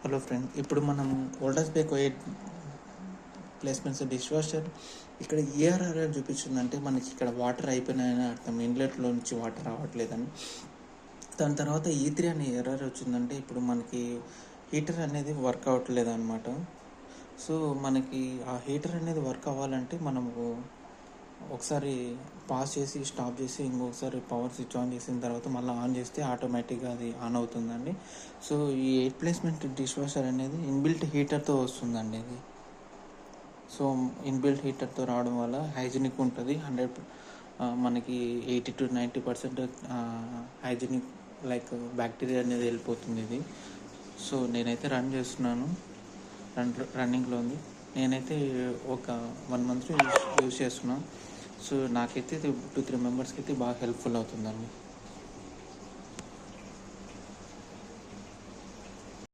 Hello friend, ఇప్పుడు మనం ఓల్డర్స్ బేక్ ఎయిట్ ప్లేస్మెంట్స్ డిష్ వాషర్ ఇక్కడ ఏఆర్ఆర్ చూపించిందంటే మనకి ఇక్కడ వాటర్ అయిపోయినాయని అర్థం. ఇన్లెట్లో నుంచి వాటర్ రావట్లేదని. దాని తర్వాత E3 అనే ఎర్రర్ వచ్చిందంటే ఇప్పుడు మనకి హీటర్ అనేది వర్క్ అవ్వట్లేదు అనమాట. సో మనకి ఆ హీటర్ అనేది వర్క్ అవ్వాలంటే మనము ఒకసారి పాస్ చేసి స్టాప్ చేసి ఇంకొకసారి పవర్ స్విచ్ ఆన్ చేసిన తర్వాత మళ్ళీ ఆన్ చేస్తే ఆటోమేటిక్గా అది ఆన్ అవుతుందండి. సో ఈ ఎయిట్ ప్లేస్మెంట్ డిష్ వాషర్ అనేది ఇన్బిల్ట్ హీటర్తో వస్తుందండి ఇది. సో ఇన్బిల్ట్ హీటర్తో రావడం వల్ల హైజీనిక్ ఉంటుంది. మనకి 80 to 90% హైజీనిక్ లైక్ బ్యాక్టీరియా అనేది వెళ్ళిపోతుంది ఇది. సో నేనైతే రన్ చేస్తున్నాను, రన్నింగ్లో ఉంది. నేనైతే ఒక 1 month యూజ్ చేస్తున్నాను. సో నాకైతే 2-3 మెంబర్స్కి అయితే బాగా హెల్ప్ఫుల్ అవుతుందండి.